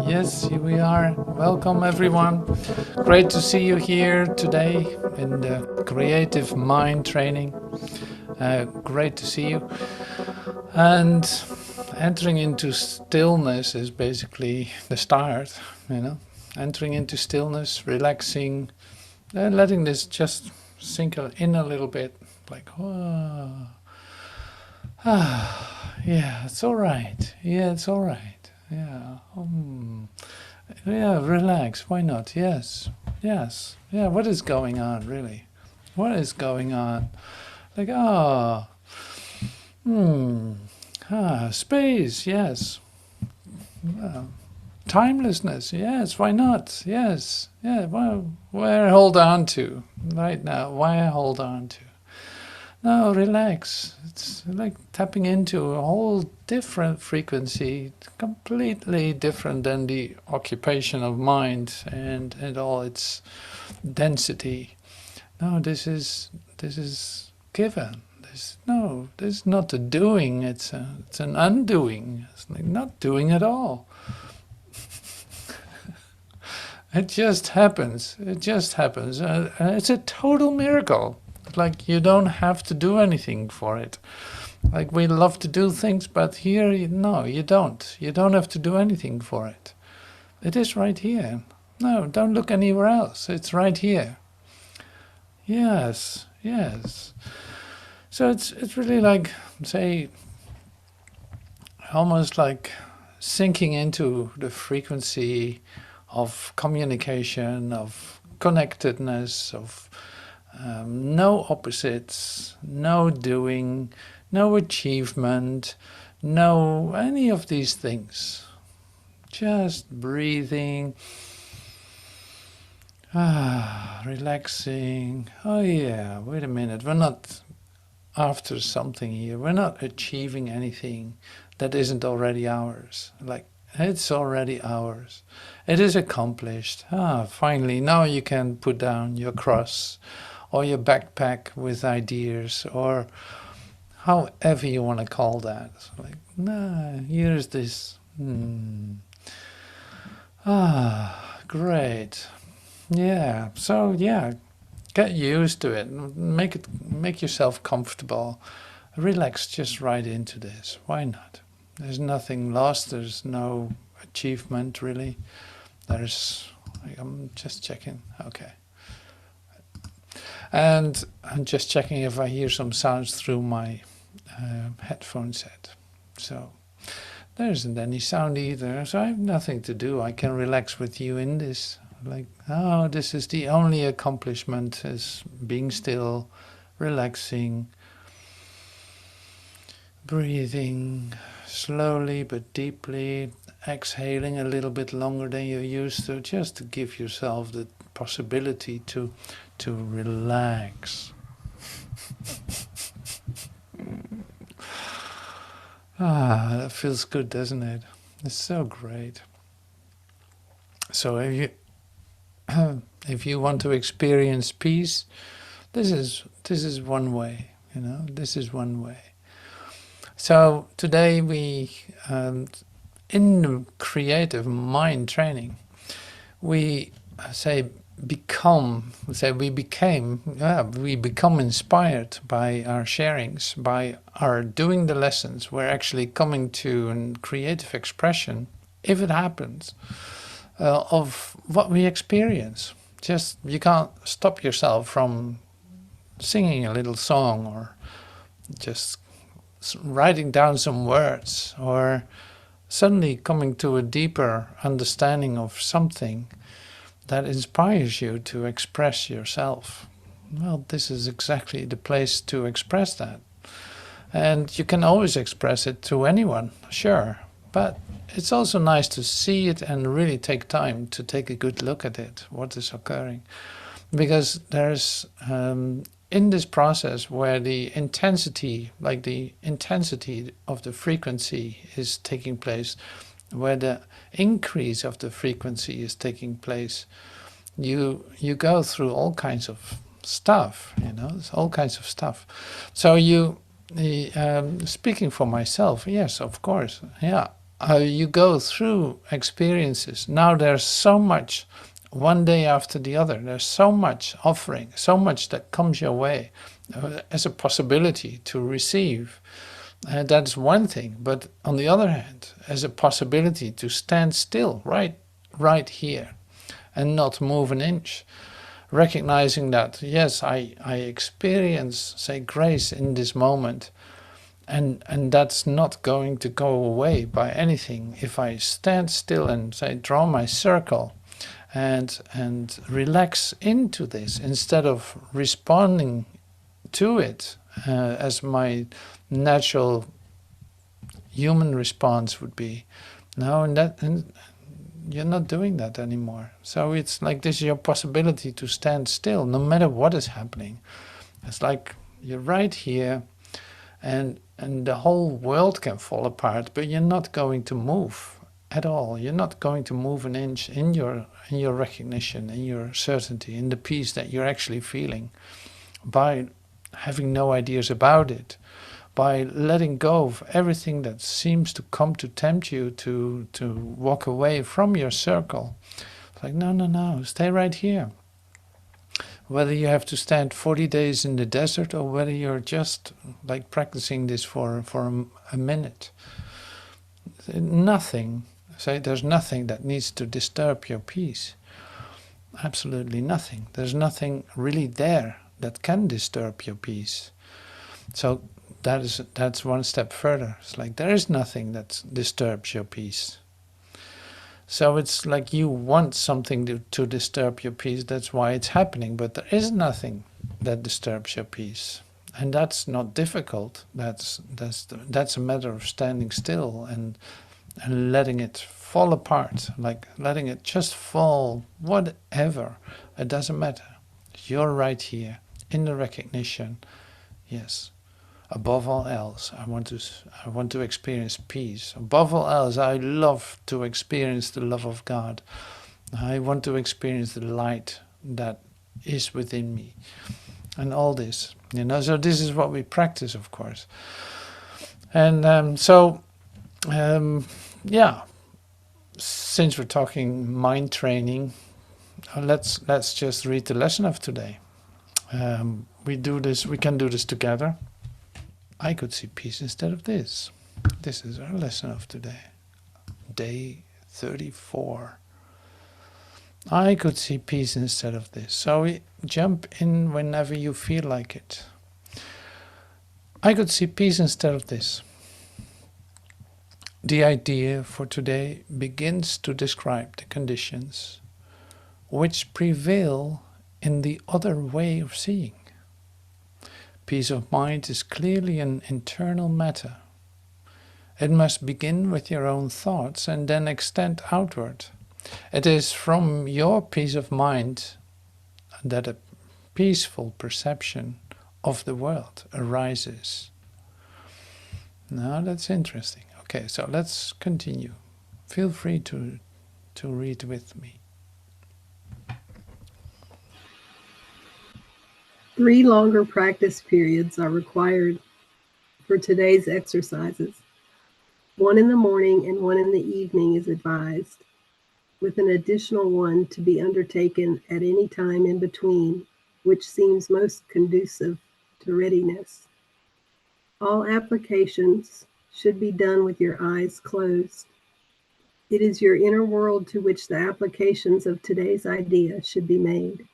Yes, here we are. Welcome everyone. Great to see you here today in the Creative Mind training. Great to see you. And entering into stillness is basically the start, Entering into stillness, relaxing, and letting this just sink in a little bit. Like, oh, yeah, it's all right. Yeah, it's all right. Yeah. Yeah, relax. Why not? Yes. Yes. Yeah, what is going on, really? What is going on? Like, space, yes. Timelessness, yes, why not? Yes. Yeah, well, where hold on to right now? Why hold on to? No, relax. It's like tapping into a whole different frequency, completely different than the occupation of mind and all its density. No, this is given. This is not a doing. It's an undoing. It's like not doing at all. It just happens. It just happens. It's a total miracle. Like you don't have to do anything for it. Like we love to do things, but here, no, you don't. You don't have to do anything for it. It is right here. No, don't look anywhere else. It's right here. Yes, yes. So it's really like, say, almost like sinking into the frequency of communication, of connectedness, of no opposites, no doing, no achievement, no any of these things. Just breathing, relaxing. Oh yeah, wait a minute, we're not after something here. We're not achieving anything that isn't already ours. Like, it's already ours. It is accomplished. Finally, now you can put down your cross or your backpack with ideas, or however you want to call that. Like, nah, here's this. Great. Yeah. So yeah, get used to it. Make yourself comfortable. Relax just right into this. Why not? There's nothing lost. There's no achievement really. I'm just checking. Okay. And I'm just checking if I hear some sounds through my headphone set. So there isn't any sound either. So I have nothing to do. I can relax with you in this. Like, this is the only accomplishment, is being still, relaxing, breathing slowly but deeply, exhaling a little bit longer than you're used to, just to give yourself the possibility to relax. That feels good, doesn't it? It's so great. So if you want to experience peace, this is one way. This is one way. So today we, in the creative mind training, we become inspired by our sharings, by our doing the lessons. We're actually coming to a creative expression, if it happens, of what we experience. Just, you can't stop yourself from singing a little song, or just writing down some words, or suddenly coming to a deeper understanding of something that inspires you to express yourself. Well, this is exactly the place to express that. And you can always express it to anyone, sure, but it's also nice to see it and really take time to take a good look at it, what is occurring. Because there's, in this process where the intensity of the frequency is taking place, where the increase of the frequency is taking place, you go through all kinds of stuff, all kinds of stuff. So speaking for myself, yes, of course, yeah, you go through experiences. Now there's so much, one day after the other, there's so much offering, so much that comes your way as a possibility to receive. That's one thing. But on the other hand, as a possibility to stand still right here and not move an inch, recognizing that, yes, I experience, say, grace in this moment, and that's not going to go away by anything. If I stand still and, say, draw my circle and relax into this instead of responding to it as my natural human response would be, no, and you're not doing that anymore. So it's like this is your possibility to stand still no matter what is happening. It's like you're right here, and the whole world can fall apart, but you're not going to move at all. You're not going to move an inch in your recognition, in your certainty, in the peace that you're actually feeling, by having no ideas about it, by letting go of everything that seems to come to tempt you to walk away from your circle. It's like, no, stay right here. Whether you have to stand 40 days in the desert or whether you're just like practicing this for a minute. Nothing, say, there's nothing that needs to disturb your peace. Absolutely nothing. There's nothing really there that can disturb your peace. So that's one step further. It's like there is nothing that disturbs your peace. So it's like you want something to disturb your peace. That's why it's happening. But there is nothing that disturbs your peace, and that's not difficult. That's a matter of standing still and letting it fall apart, like letting it just fall. Whatever, it doesn't matter. You're right here in the recognition. Yes. Above all else, I want to experience peace. Above all else, I love to experience the love of God. I want to experience the light that is within me, and all this, So this is what we practice, of course. And yeah. Since we're talking mind training, let's just read the lesson of today. We can do this together. I could see peace instead of this. This is our lesson of today. Day 34. I could see peace instead of this. So we jump in whenever you feel like it. I could see peace instead of this. The idea for today begins to describe the conditions which prevail in the other way of seeing. Peace of mind is clearly an internal matter. It must begin with your own thoughts and then extend outward. It is from your peace of mind that a peaceful perception of the world arises. Now that's interesting. Okay, so let's continue. Feel free to read with me. 3 longer practice periods are required for today's exercises. 1 in the morning and 1 in the evening is advised, with an additional one to be undertaken at any time in between, which seems most conducive to readiness. All applications should be done with your eyes closed. It is your inner world to which the applications of today's idea should be made.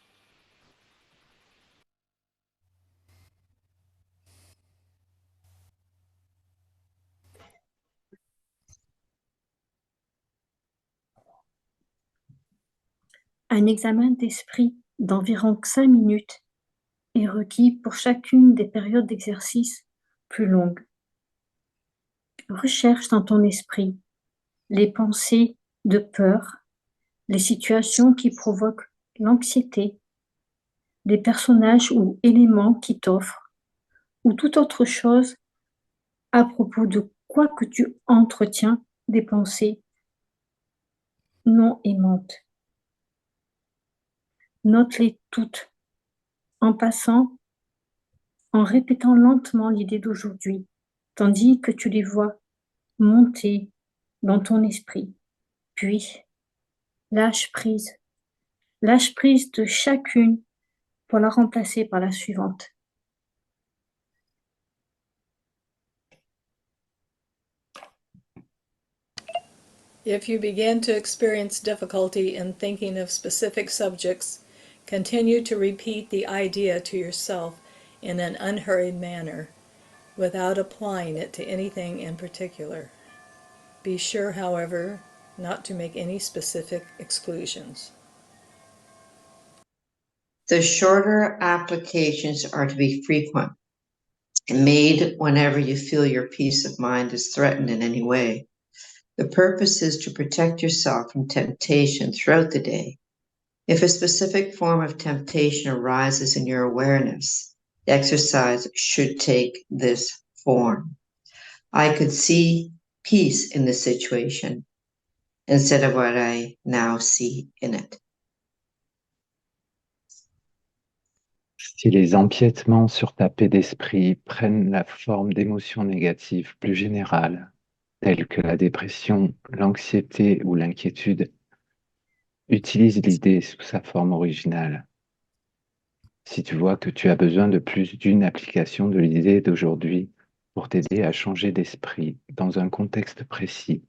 Un examen d'esprit d'environ 5 minutes est requis pour chacune des périodes d'exercice plus longues. Recherche dans ton esprit les pensées de peur, les situations qui provoquent l'anxiété, les personnages ou éléments qui t'offrent, ou toute autre chose à propos de quoi que tu entretiens des pensées non aimantes. Note-les toutes, en passant, en répétant lentement l'idée d'aujourd'hui, tandis que tu les vois monter dans ton esprit. Puis, lâche prise. Lâche prise de chacune pour la remplacer par la suivante. If you begin to experience difficulty in thinking of specific subjects, continue to repeat the idea to yourself in an unhurried manner, without applying it to anything in particular. Be sure, however, not to make any specific exclusions. The shorter applications are to be frequent and made whenever you feel your peace of mind is threatened in any way. The purpose is to protect yourself from temptation throughout the day. If a specific form of temptation arises in your awareness, the exercise should take this form. I could see peace in the situation instead of what I now see in it. Si les empiètements sur ta paix d'esprit prennent la forme d'émotions négatives plus générales, telles que la dépression, l'anxiété ou l'inquiétude, utilise l'idée sous sa forme originale. Si tu vois que tu as besoin de plus d'une application de l'idée d'aujourd'hui pour t'aider à changer d'esprit dans un contexte précis,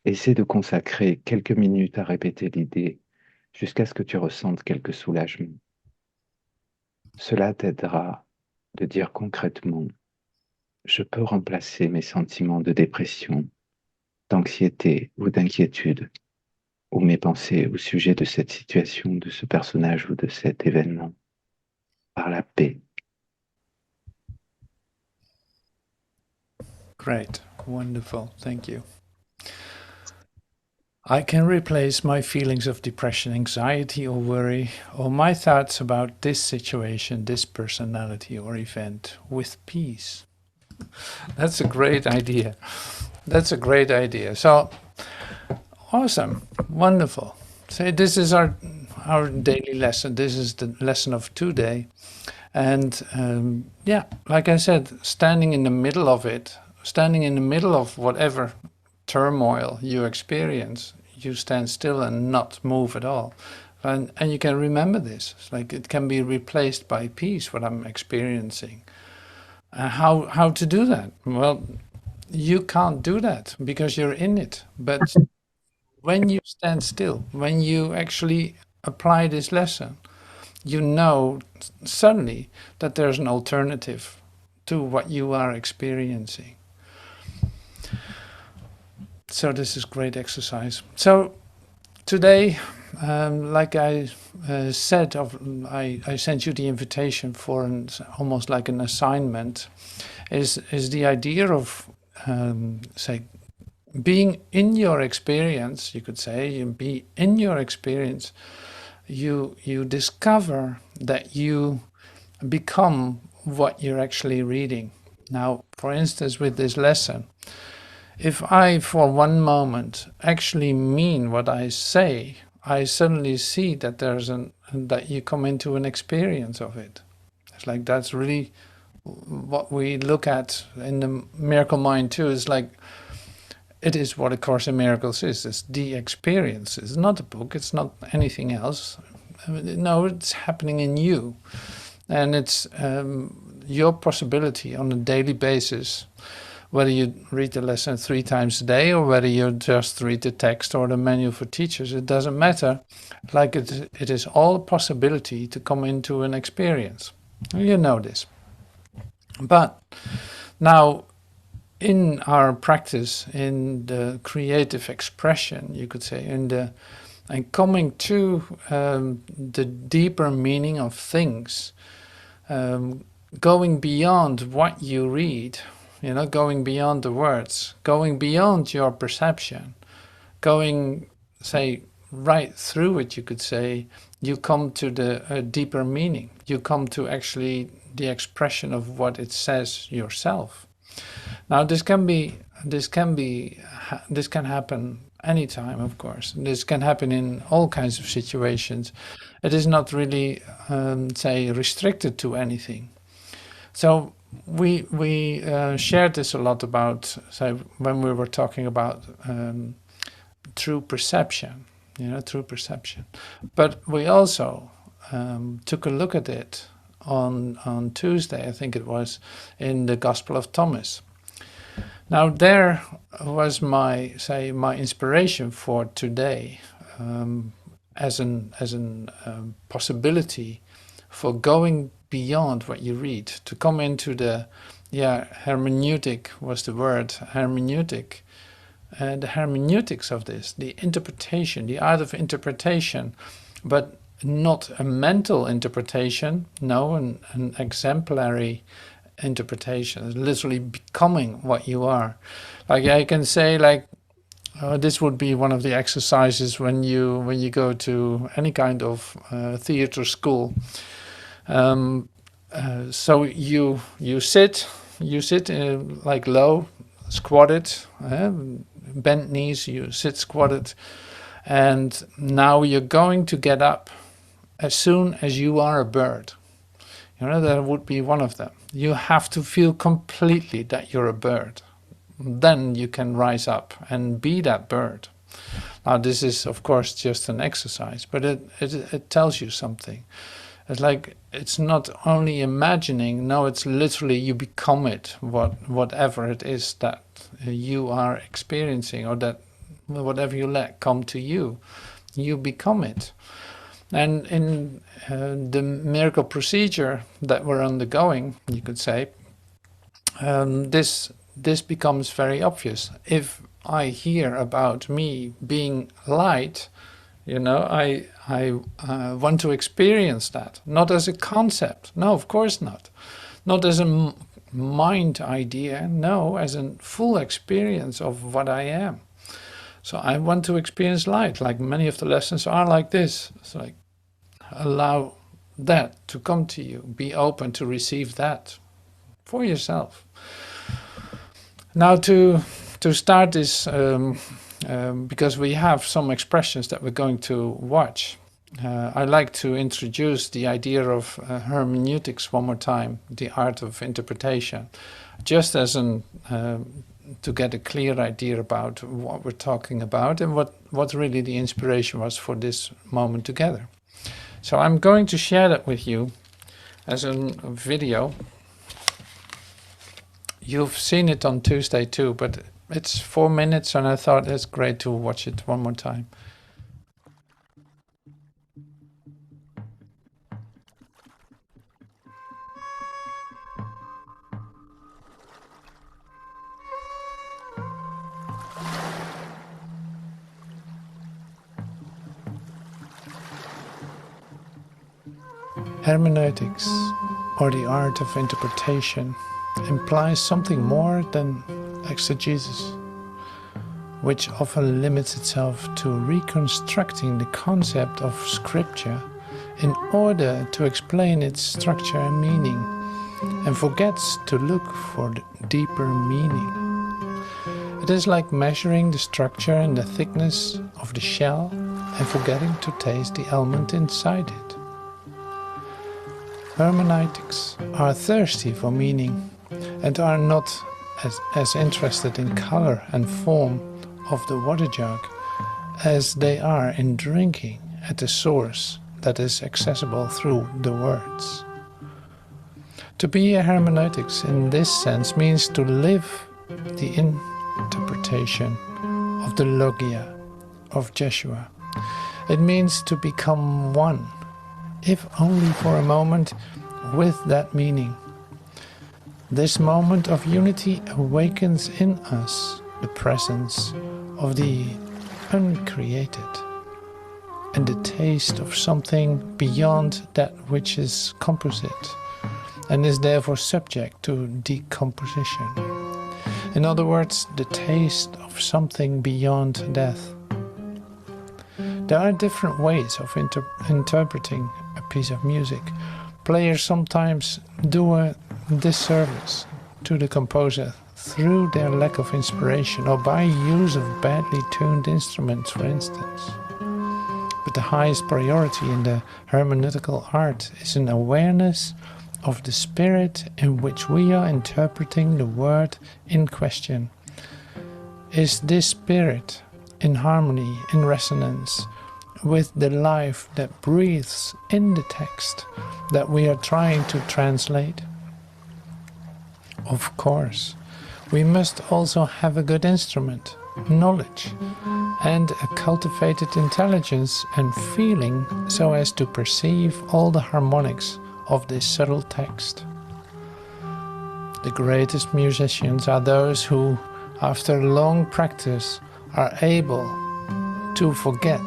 essaie de consacrer quelques minutes à répéter l'idée jusqu'à ce que tu ressentes quelque soulagement. Cela t'aidera de dire concrètement: je peux remplacer mes sentiments de dépression, d'anxiété ou d'inquiétude, ou mes pensées au sujet de cette situation, de ce personnage ou de cet événement, par la paix. Great, wonderful, thank you. I can replace my feelings of depression, anxiety, or worry, or my thoughts about this situation, this personality or event with peace. That's a great idea. That's a great idea. So, awesome, wonderful. So this is our daily lesson. This is the lesson of today. And yeah, like I said, standing in the middle of it, standing in the middle of whatever turmoil you experience, you stand still and not move at all. And you can remember this. It's like it can be replaced by peace, what I'm experiencing. How to do that? Well, you can't do that because you're in it. But when you stand still, when you actually apply this lesson, you know suddenly that there's an alternative to what you are experiencing. So this is great exercise. So today, like I said, I sent you the invitation for almost like an assignment, is the idea of say being in your experience. You could say you be in your experience. You discover that you become what you're actually reading. Now, for instance, with this lesson, if I, for one moment, actually mean what I say, I suddenly see that that you come into an experience of it. It's like that's really what we look at in the Miracle Mind too. Is like it is what A Course in Miracles is. It's the experience. It's not a book. It's not anything else. No, it's happening in you, and it's your possibility on a daily basis. Whether you read the lesson 3 times a day or whether you just read the text or the manual for teachers, it doesn't matter. Like it is all a possibility to come into an experience. You know this. But now in our practice, in the creative expression, you could say, and coming to the deeper meaning of things, going beyond what you read, going beyond the words, going beyond your perception, going, say, right through it, you could say, you come to the deeper meaning. You come to actually the expression of what it says yourself. Now, this can happen anytime, of course. This can happen in all kinds of situations. It is not really, say, restricted to anything. So we shared this a lot about, say, when we were talking about true perception, true perception. But we also took a look at it on Tuesday, I think it was, in the Gospel of Thomas. Now there was my inspiration for today, as an possibility for going beyond what you read, to come into the, hermeneutic was the word, hermeneutic, the hermeneutics of this, the interpretation, the art of interpretation, but not a mental interpretation, no, an exemplary interpretation, literally becoming what you are. Like I can say, like, this would be one of the exercises when you go to any kind of theater school. So you sit like low, squatted, bent knees. You sit squatted, and now you're going to get up as soon as you are a bird. That would be one of them. You have to feel completely that you're a bird. Then you can rise up and be that bird. Now this is of course just an exercise, but it tells you something. It's like, it's not only imagining, no, it's literally you become it, whatever it is that you are experiencing, or that whatever you let come to you, you become it. And in the miracle procedure that we're undergoing, you could say, this becomes very obvious. If I hear about me being light, I want to experience that, not as a concept. No, of course not. Not as a mind idea. No, as a full experience of what I am. So I want to experience light. Like many of the lessons are like this. It's like, allow that to come to you. Be open to receive that for yourself. Now to start this, because we have some expressions that we're going to watch, I'd like to introduce the idea of hermeneutics one more time, the art of interpretation, just as to get a clear idea about what we're talking about and what really the inspiration was for this moment together. So I'm going to share that with you as a video. You've seen it on Tuesday too, but it's 4 minutes and I thought it's great to watch it one more time. Hermeneutics, or the art of interpretation, implies something more than exegesis, which often limits itself to reconstructing the concept of scripture in order to explain its structure and meaning, and forgets to look for the deeper meaning. It is like measuring the structure and the thickness of the shell and forgetting to taste the element inside it. Hermeneutics are thirsty for meaning and are not as interested in color and form of the water jug as they are in drinking at the source that is accessible through the words. To be a hermeneutics in this sense means to live the interpretation of the logia of Jeshua. It means to become one, if only for a moment, with that meaning. This moment of unity awakens in us the presence of the uncreated and the taste of something beyond that which is composite and is therefore subject to decomposition. In other words, the taste of something beyond death. There are different ways of interpreting a piece of music. Players sometimes do a disservice to the composer through their lack of inspiration or by use of badly tuned instruments, for instance. But the highest priority in the hermeneutical art is an awareness of the spirit in which we are interpreting the word in question. Is this spirit in harmony, in resonance with the life that breathes in the text that we are trying to translate? Of course, we must also have a good instrument, knowledge, and a cultivated intelligence and feeling so as to perceive all the harmonics of this subtle text. The greatest musicians are those who, after long practice, are able to forget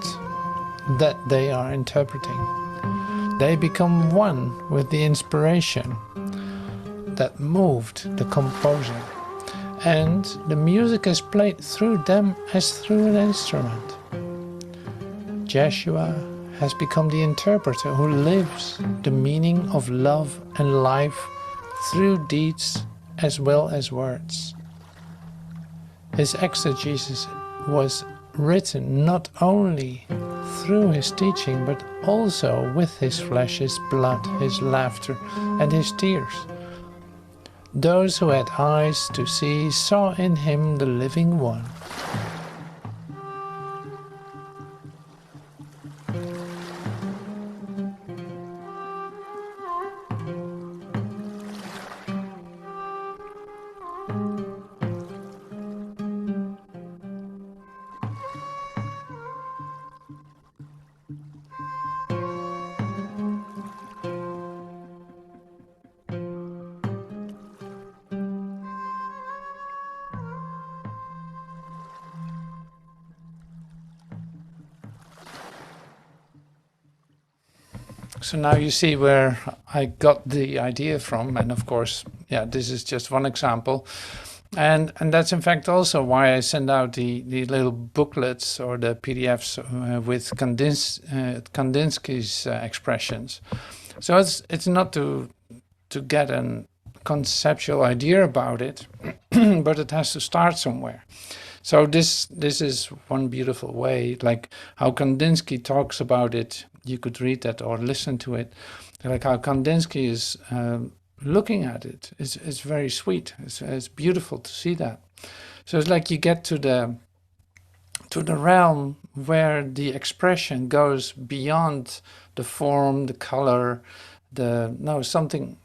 that they are interpreting. They become one with the inspiration that moved the composer, and the music is played through them as through an instrument. Joshua has become the interpreter who lives the meaning of love and life through deeds as well as words. His exegesis was written not only through his teaching, but also with his flesh, his blood, his laughter, and his tears. Those who had eyes to see saw in him the living one. So now you see where I got the idea from, and of course, yeah, this is just one example. And that's in fact also why I send out the little booklets or the PDFs with Kandinsky's expressions. So it's not to get a conceptual idea about it, but it has to start somewhere. So this is one beautiful way, like how Kandinsky talks about it. You could read that or listen to it, like how Kandinsky is looking at it. It's very sweet. It's beautiful to see that. So it's like you get to the realm where the expression goes beyond the form, the color, something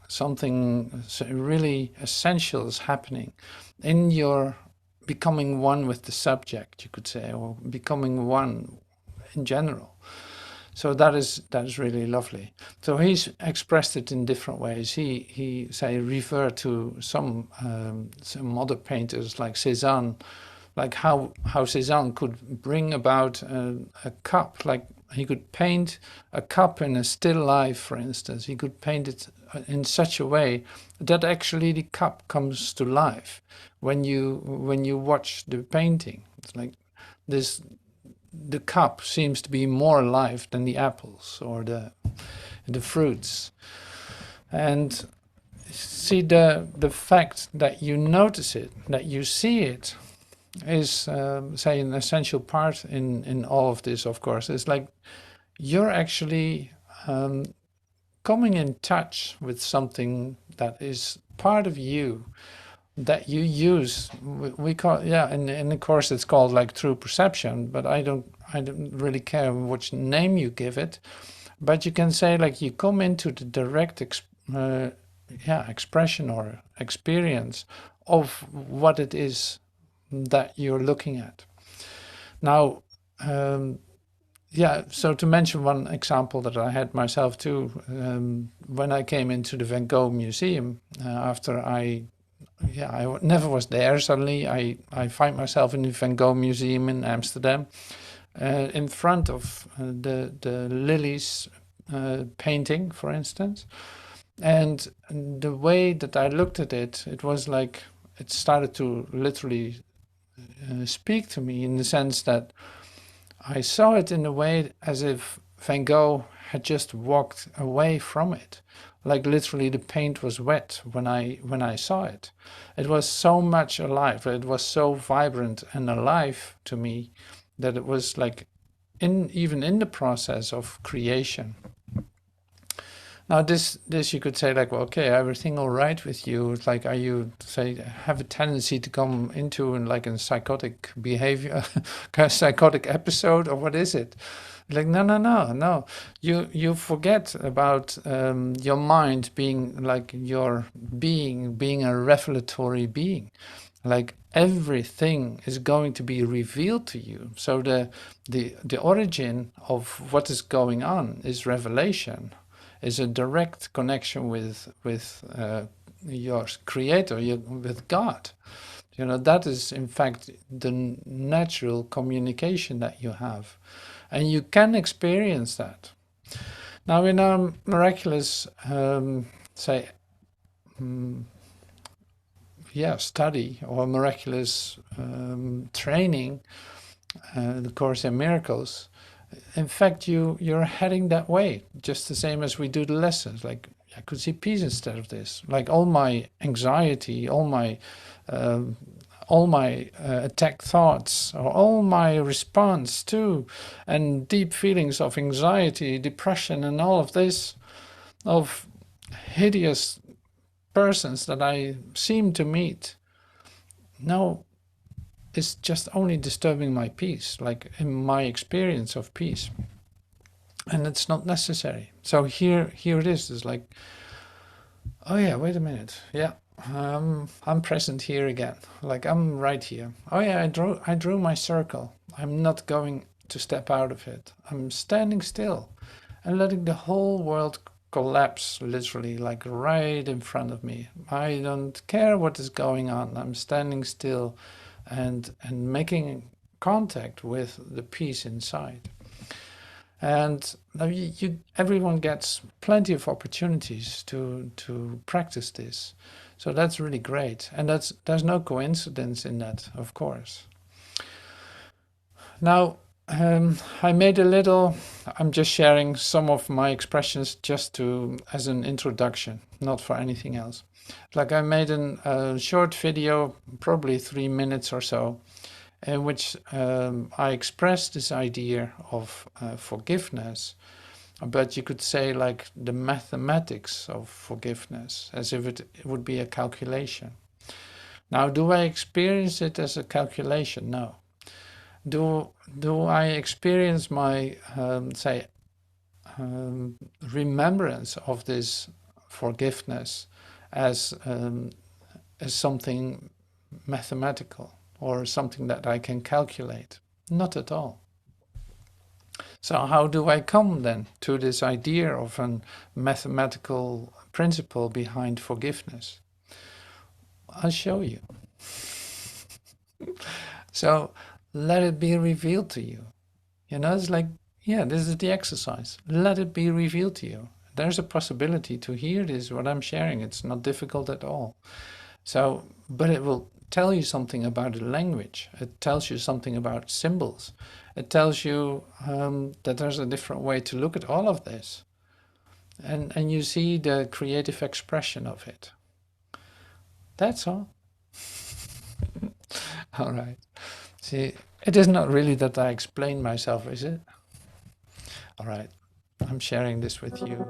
really essential is happening in your becoming one with the subject, you could say, or becoming one in general. So that is really lovely. So he's expressed it in different ways. He referred to some other painters like Cézanne, like how Cézanne could bring about a cup, like he could paint a cup in a still life, for instance. He could paint it in such a way that actually the cup comes to life when you watch the painting. It's like this. The cup seems to be more alive than the apples or the fruits. And see, the fact that you notice it, that you see it, is an essential part in all of this. Of course, it's like you're actually coming in touch with something that is part of you, that you use. We call, in the course it's called like true perception, but I don't really care which name you give it, but you can say like you come into the direct expression or experience of what it is that you're looking at. Now, so to mention one example that I had myself too, when I came into the Van Gogh Museum, after I never was there. Suddenly I find myself in the Van Gogh Museum in Amsterdam, in front of the lilies painting, for instance. And the way that I looked at it, it was like it started to literally speak to me, in the sense that I saw it in a way as if Van Gogh had just walked away from it. Like literally the paint was wet when I saw it. It was so much alive. It was so vibrant and alive to me that it was like even in the process of creation. Now this you could say like, well, okay, everything all right with you? It's like, are you say have a tendency to come into like a psychotic behavior, kind of psychotic episode, or what is it? Like, no. You forget about your mind being like your being a revelatory being. Like everything is going to be revealed to you. So the origin of what is going on is revelation, is a direct connection with your creator, with God. You know, that is in fact the natural communication that you have, and you can experience that. Now, in our miraculous, say, study or miraculous training, the Course in Miracles, in fact, you're heading that way, just the same as we do the lessons. Like, I could see peace instead of this. Like all my anxiety, all my attacked thoughts, or all my response to, and deep feelings of anxiety, depression, and all of this, of hideous persons that I seem to meet. No, it's just only disturbing my peace, like in my experience of peace. And it's not necessary. So here it is. It's like, oh yeah, wait a minute. Yeah, I'm present here again. Like I'm right here. Oh yeah, I drew my circle. I'm not going to step out of it. I'm standing still and letting the whole world collapse, literally, like right in front of me. I don't care what is going on. I'm standing still and making contact with the peace inside. And everyone gets plenty of opportunities to practice this. So that's really great. And there's no coincidence in that, of course. Now, I made a little, I'm just sharing some of my expressions just as an introduction, not for anything else. Like I made a short video, probably 3 minutes or so, in which I expressed this idea of forgiveness, but you could say like the mathematics of forgiveness, as if it would be a calculation. Now, do I experience it as a calculation? No. Do I experience my, remembrance of this forgiveness as something mathematical, or something that I can calculate? Not at all. So how do I come then to this idea of a mathematical principle behind forgiveness? I'll show you. So let it be revealed to you. You know, it's like, yeah, this is the exercise. Let it be revealed to you. There's a possibility to hear this, what I'm sharing. It's not difficult at all. So, but it will tell you something about the language. It tells you something about symbols. It tells you that there's a different way to look at all of this. And you see the creative expression of it. That's all. All right. See, it is not really that I explain myself, is it? All right. I'm sharing this with you.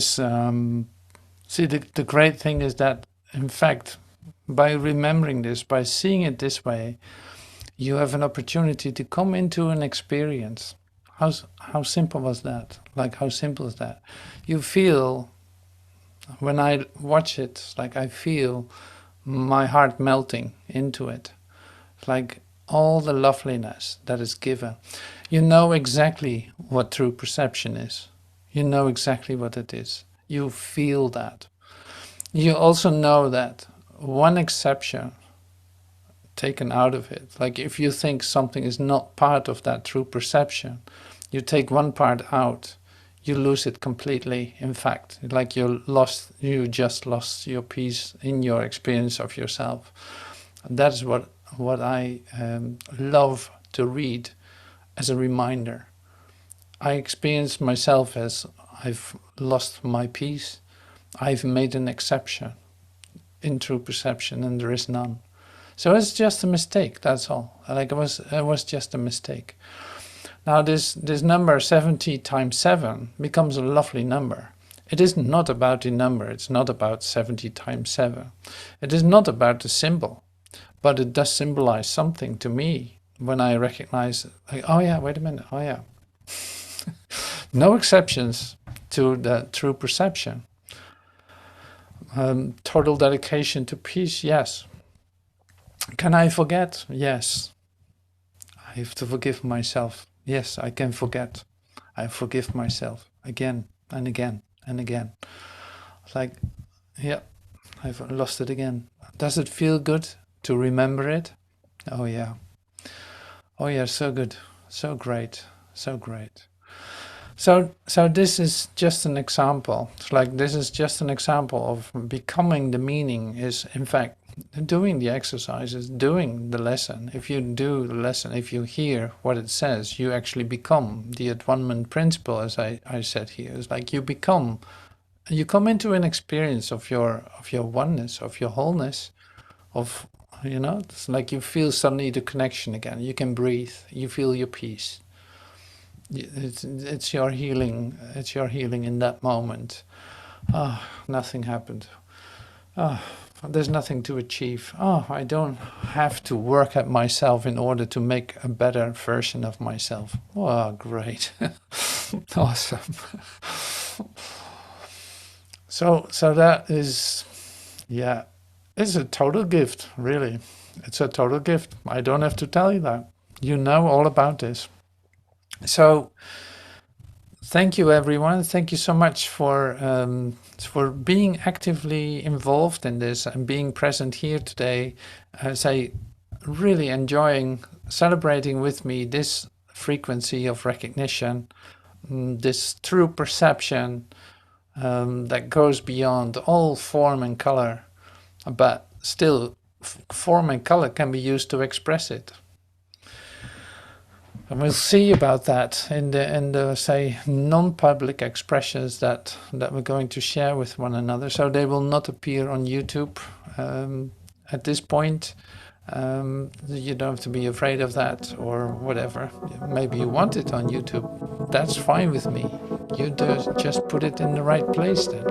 see, the great thing is that, in fact, by remembering this, by seeing it this way, you have an opportunity to come into an experience. How simple was that? Like, how simple is that? You feel, when I watch it, like I feel my heart melting into it. Like all the loveliness that is given. You know exactly what true perception is. You know exactly what it is. You feel that. You also know that one exception taken out of it, like if you think something is not part of that true perception, you take one part out, you lose it completely. In fact, like you just lost your peace in your experience of yourself. And that is what I love to read as a reminder. I experience myself as I've lost my peace. I've made an exception in true perception, and there is none. So it's just a mistake. That's all. Like it was just a mistake. Now this number 70 times 7 becomes a lovely number. It is not about the number. It's not about 70 times 7. It is not about the symbol, but it does symbolize something to me when I recognize, like, oh yeah, wait a minute, oh yeah. No exceptions to the true perception. Total dedication to peace, yes. Can I forget? Yes. I have to forgive myself. Yes, I can forget. I forgive myself again and again and again. Like, yeah, I've lost it again. Does it feel good to remember it? Oh yeah. Oh yeah, so good. So great. So great. So this is just an example. It's like this is just an example of becoming the meaning is, in fact, doing the exercises, doing the lesson. If you do the lesson, if you hear what it says, you actually become the at-one-ment principle, as I said here. It's like you come into an experience of your oneness, of your wholeness, of, you know, it's like you feel suddenly the connection again. You can breathe, you feel your peace. It's your healing. It's your healing in that moment. Oh, nothing happened. Oh, there's nothing to achieve. Oh, I don't have to work at myself in order to make a better version of myself. Oh, great. Awesome. So that is, yeah, it's a total gift, really. It's a total gift. I don't have to tell you that. You know all about this. So thank you, everyone. Thank you so much for being actively involved in this and being present here today. As I really enjoying celebrating with me this frequency of recognition, this true perception that goes beyond all form and color, but still form and color can be used to express it. And we'll see about that in the say non-public expressions that we're going to share with one another. So they will not appear on YouTube at this point. You don't have to be afraid of that or whatever. Maybe you want it on YouTube. That's fine with me. You just put it in the right place then.